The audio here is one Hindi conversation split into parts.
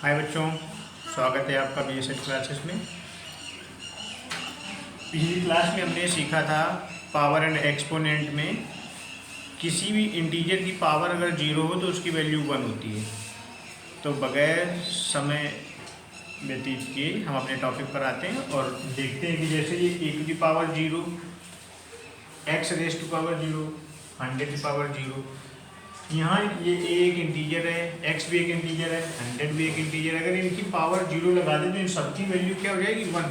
हाय बच्चों, स्वागत है आपका BSH क्लासेस में। पिछली क्लास में हमने सीखा था पावर एंड एक्सपोनेंट में किसी भी इंटीजर की पावर अगर 0 हो तो उसकी वैल्यू 1 होती है। तो बगैर समय व्यतीत किए हम अपने टॉपिक पर आते हैं और देखते हैं कि जैसे ये a to the power 0, x raise to power 0, 100 to power 0, यहाँ ये a एक इंटीजर है, x भी एक इंटीजर है, 100 भी एक इंटीजर है। अगर इनकी पावर 0 लगा दें तो इन सबकी वैल्यू क्या हो जाएगी 1।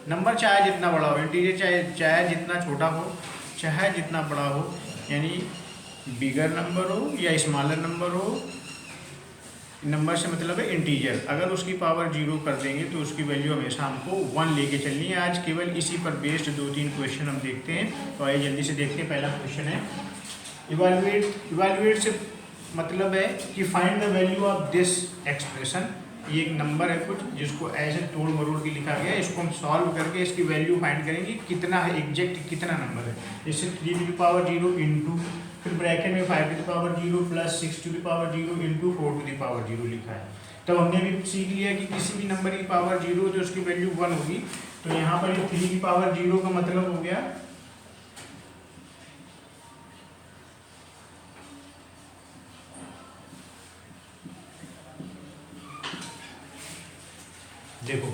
नंबर चाहे जितना बड़ा हो, इंटीजर चाहे जितना छोटा हो, चाहे जितना बड़ा हो, यानी बिगर नंबर हो या स्मॉलर नंबर हो, नंबर से मतलब है इंटीजर, अगर उसकी पावर 0 कर देंगे तो उसकी वैल्यू हमेशा हमको 1 लेके चलनी है। आज केवल इसी पर बेस्ड 2-3 क्वेश्चन हम देखते हैं। तो आइए जल्दी से देखते हैं। पहला क्वेश्चन है इवैल्यूएट से मतलब है कि find the value of this expression. ये एक नंबर है कुछ जिसको ऐसे तोड़ मरोड़ के लिखा गया है, इसको हम सॉल्व करके इसकी वैल्यू फाइंड करेंगे कितना है, एग्जैक्ट कितना नंबर है। जैसे 3 टू द पावर 0 इंटू, फिर ब्रैकेट में 5 टू द पावर 0 प्लस 6 टू द पावर 0 इंटू 4 टू द पावर 0 लिखा है। तो हमने भी सीख लिया कि किसी भी नंबर की पावर 0 तो उसकी वैल्यू 1 होगी। तो यहाँ पर 3 की पावर 0 का मतलब हो गया देखो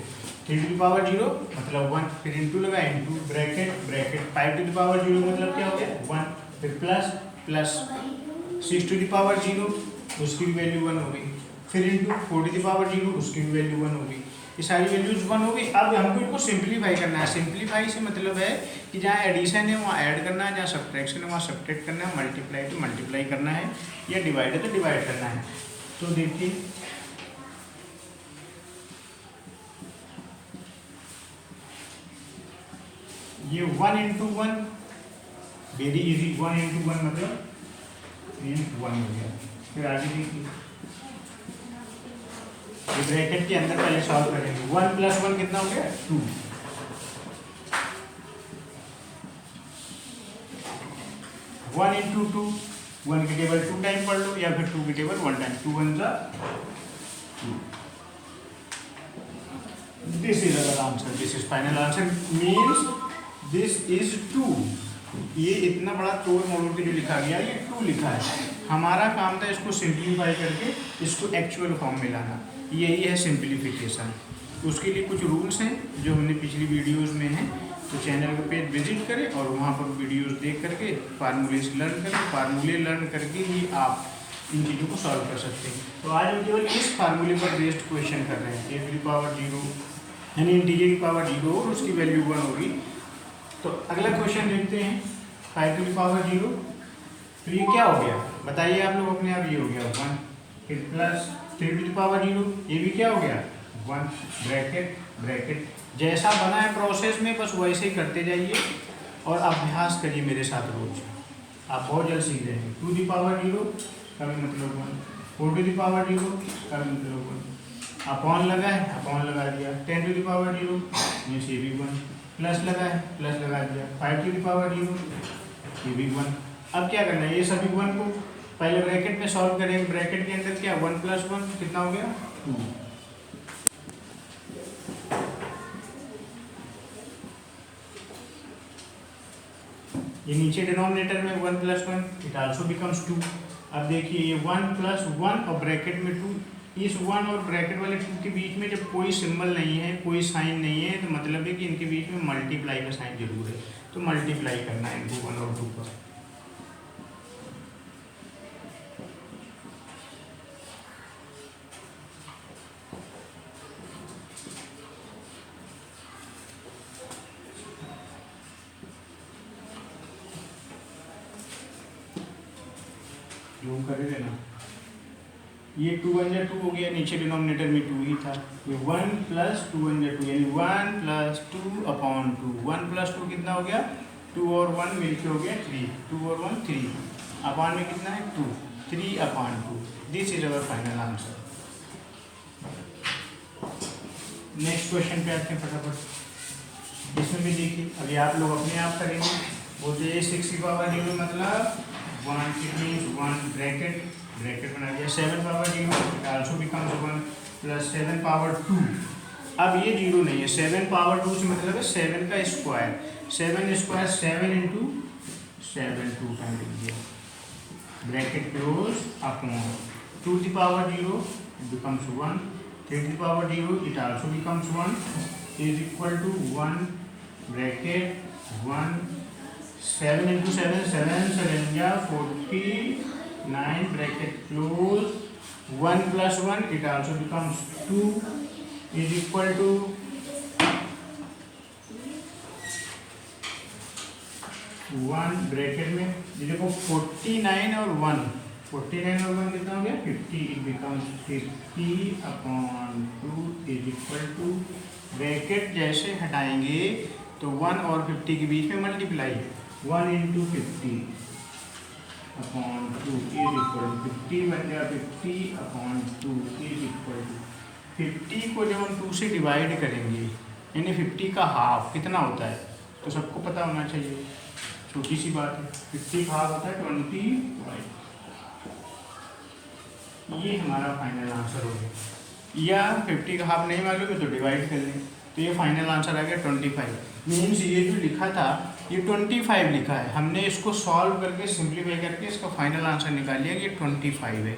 3 टू द पावर 0 मतलब 1, फिर इंटू लगा, into bracket 5 to the power 0 मतलब क्या हो गया 1, फिर प्लस 6 टू द पावर 0 उसकी भी वैल्यू 1 हो गई, फिर इंटू 4 टू द पावर 0 उसकी भी वैल्यू 1 हो गई। ये सारी वैल्यूज 1 हो गई। अब हमको इनको सिंप्लीफाई करना है। सिंप्लीफाई से मतलब है कि जहाँ एडिशन है वहाँ ऐड करना है, जहाँ सब्ट्रैक्शन है वहाँ सब्ट्रैक्ट करना है, मल्टीप्लाई तो मल्टीप्लाई करना है, या डिवाइड है तो डिवाइड करना है। तो देखिए ये 1 इंटू 1 वेरी इजी, 1 इंटू 1 मतलब 1 हो गया। फिर आगे देखिए ये ब्रैकेट के अंदर पहले सॉल्व करेंगे। 1 प्लस 1 कितना हो गया 2, 1 इंटू 2, 1 की टेबल 2 टाइम पढ़ लो या फिर 2 की टेबल 1 टाइम, 2 1 जा 2। This is our answer, this is final answer, means this is 2। ये इतना बड़ा तोड़ मोड़ के जो लिखा गया ये 2 लिखा है। हमारा काम था इसको सिंप्लीफाई करके इसको एक्चुअल फॉर्म में लाना, यही है सिंप्लीफिकेशन। उसके लिए कुछ रूल्स हैं जो हमने पिछली वीडियोस में हैं, तो चैनल के पेज विजिट करें और वहाँ पर वीडियोस देख करके फार्मूले लर्न करें। फार्मूले लर्न करके ही आप इन चीज़ों को सॉल्व कर सकते हैं। तो आज हम केवल इस फार्मूले पर बेस्ड क्वेश्चन कर रहे हैं। a टू द पावर 0 यानी इंटीजर की पावर 0 और उसकी वैल्यू 1 होगी। तो अगला क्वेश्चन देखते हैं 5 टू द पावर 0। तो ये क्या हो गया बताइए आप लोग अपने आप। ये हो गया 1, फिर प्लस 3 टू द पावर 0, ये भी क्या हो गया 1, ब्रैकेट जैसा बना है प्रोसेस में बस वैसे ही करते जाइए और अभ्यास करिए मेरे साथ रोज, आप बहुत जल्द सीख जाएंगे। 2 द पावर 0 का भी मतलब 1, 4 टू द पावर 0 का भी मतलब 1, अपॉन लगा है अपॉन लगा दिया, 10 टू द पावर 0 में से भी 1, प्लस लगा है प्लस लगा दिया, 5 टू द पावर 0 ये भी 1। अब क्या करना है, ये सभी 1 को पहले ब्रैकेट में सॉल्व करेंगे। ब्रैकेट के अंदर क्या 1 प्लस 1 कितना हो गया 2, ये नीचे डिनोमिनेटर में 1 प्लस 1 इट आल्सो बिकम्स 2। अब देखिए ये 1 प्लस 1 और ब्रैकेट में 2, इस 1 और ब्रैकेट वाले 2 के बीच में जब कोई सिंबल नहीं है, कोई साइन नहीं है, तो मतलब है कि इनके बीच में मल्टीप्लाई का साइन जरूर है। तो मल्टीप्लाई करना है इनको 1 और 2 पर। जूम कर देना। ये 2 1 जा 2 हो गया, नीचे डिनोमिनेटर में 2 ही था। ये 1 प्लस 2 1 जा 2 यानी 1 प्लस 2 अपॉन 2। 1 प्लस 2 कितना हो गया 2 और 1 मिलके हो गया 3, 2 और 1 3, अपॉन में कितना है 2, 3 upon 2। This is our final answer. Next question पे आते हैं फटाफट। इसमें भी देखिए अभी आप लोग अपने आप करेंगे। बोलते हैं 6 की पावर 0 मतलब 1, it means 1 ब्रैकेट बना दिया। 7 power 0 also becomes 1, plus 7 power 2। अब ये जीरो नहीं है, 7 पावर 2 से मतलब है 7 का स्क्वायर, 7 स्क्वायर 7 इंटू 7 2 टाइम लिख दिया, bracket close upon 2 to the power 0 it becomes 1, 3 to the power 0 it also becomes 1 is equal to 1 bracket 1, 7 into 7 7 7 या 49 bracket close, 1 plus 1 it also becomes 2 is equal to 1 bracket में ये देखो 49 और 1, 49 और 1 कितना हो गया 50, it becomes 50 upon 2 is equal to, bracket जैसे हटाएंगे तो 1 और 50 के बीच में multiply, 1 into 50 upon 2 is equal to 50 बन गया 50 अपॉन 2 इज इक्वल टू 50 को जब हम 2 से डिवाइड करेंगे यानी 50 का हाफ कितना होता है तो सबको पता होना चाहिए, छोटी सी बात है, 50 का हाफ होता है 25। ये हमारा फाइनल आंसर हो गया, या 50 का हाफ नहीं मालूम है तो डिवाइड कर लें, तो ये फाइनल आंसर आ गया 25। मीन्स ये जो लिखा था ये 25 लिखा है, हमने इसको सॉल्व करके सिंप्लीफाई करके इसका फाइनल आंसर निकाल लिया कि ये 25 है।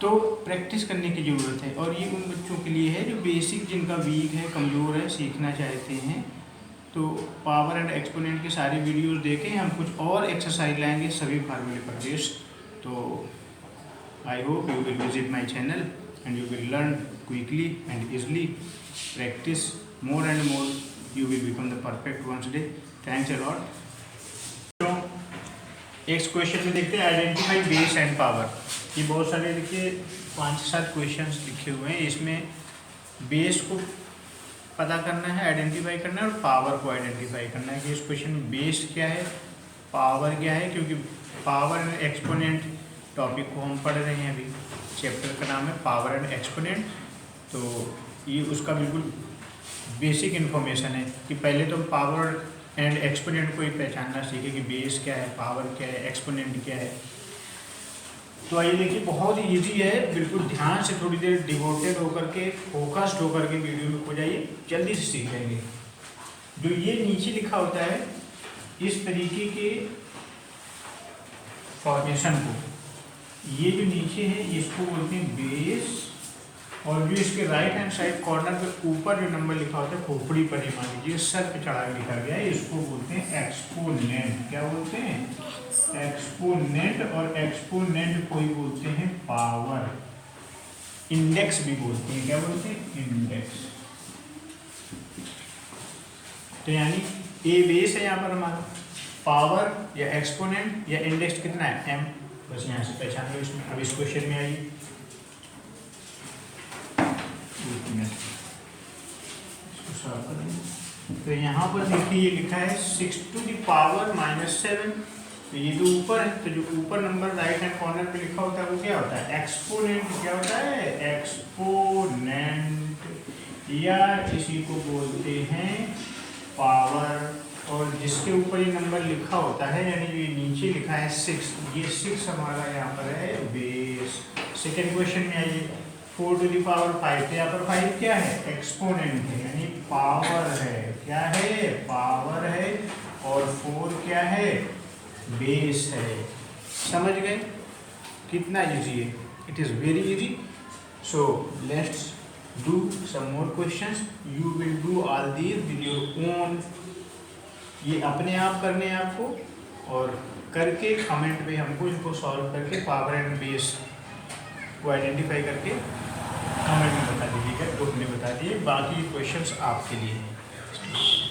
तो प्रैक्टिस करने की ज़रूरत है, और ये उन बच्चों के लिए है जो बेसिक जिनका वीक है, कमज़ोर है, सीखना चाहते हैं। तो पावर एंड एक्सपोनेंट के सारे वीडियोस देखें, हम कुछ और एक्सरसाइज लाएंगे सभी फार्मूले पर बेस्ड। तो I hope you will visit my channel and you will learn quickly and easily, practice more and more, you will become the perfect once day. Thanks a lot. Next question में देखते हैं आइडेंटिफाई बेस एंड पावर। ये बहुत सारे देखिए 5-7 क्वेश्चंस लिखे हुए हैं, इसमें बेस को पता करना है, आइडेंटिफाई करना है, और पावर को आइडेंटिफाई करना है कि इस क्वेश्चन में बेस क्या है, पावर क्या है, क्योंकि पावर एंड एक्सपोनेंट टॉपिक को हम पढ़ रहे हैं अभी, चैप्टर का नाम है पावर एंड एक्सपोनेंट। तो ये उसका बिल्कुल बेसिक इन्फॉर्मेशन है कि पहले तो पावर एंड एक्सपोनेंट को ही पहचानना सीखे कि बेस क्या है, पावर क्या है, एक्सपोनेंट क्या है। तो आइए देखिए, बहुत ही ईजी है, बिल्कुल ध्यान से थोड़ी देर डिवोटेड होकर के, फोकस्ड होकर के वीडियो में हो जाइए, जल्दी से सीख जाएंगे। जो ये नीचे लिखा होता है इस तरीके के फॉर्मेशन को, ये जो नीचे है इसको बोलते हैं बेस, और जो इसके राइट हैंड साइड कॉर्नर पे ऊपर जो नंबर लिखा होता है खोपड़ी पर ही मान लीजिए सर पे चढ़ा के लिखा गया है, इसको बोलते हैं एक्सपोनेंट। क्या बोलते हैं? एक्सपोनेंट। और एक्सपोनेंट को ही बोलते हैं पावर, इंडेक्स भी बोलते हैं। क्या बोलते हैं? इंडेक्स। तो यानी ए बेस है यहाँ पर हमारा, पावर या एक्सपोनेंट या इंडेक्स कितना है? एम। बस यहाँ से पहचान लो इसमें। अब इस क्वेश्चन में आइए, इसको सॉल्व करेंगे। तो यहाँ पर देखिए ये लिखा है 6 to the power -7। तो ये जो ऊपर है, तो जो ऊपर नंबर राइट हैंड कॉर्नर पे लिखा होता है वो क्या होता है? एक्सपोनेंट। क्या होता है? एक्सपोनेंट, या इसी को बोलते हैं पावर। और जिसके ऊपर ये नंबर लिखा होता है, यानी जो ये नीचे लिखा है 6, ये 6 हमारा यहाँ पर है बेस। सेकेंड क्वेश्चन में आइए, 4 to the power 5। तो यहाँ पर 5 क्या है? एक्सपोनेंट है, यानी पावर है। क्या है? पावर है। और 4 क्या है? बेस है। समझ गए? कितना इजी है? It is very easy. So let's do some more questions. You will do all these with your own. ये अपने आप करने हैं आपको, और करके कमेंट पे हमको इनको सॉल्व करके पावर एंड बेस को आइडेंटिफाई करके कमेंट में बता दीजिएगा, ग्रुप में बता दिए। बाकी क्वेश्चंस आपके लिए हैं।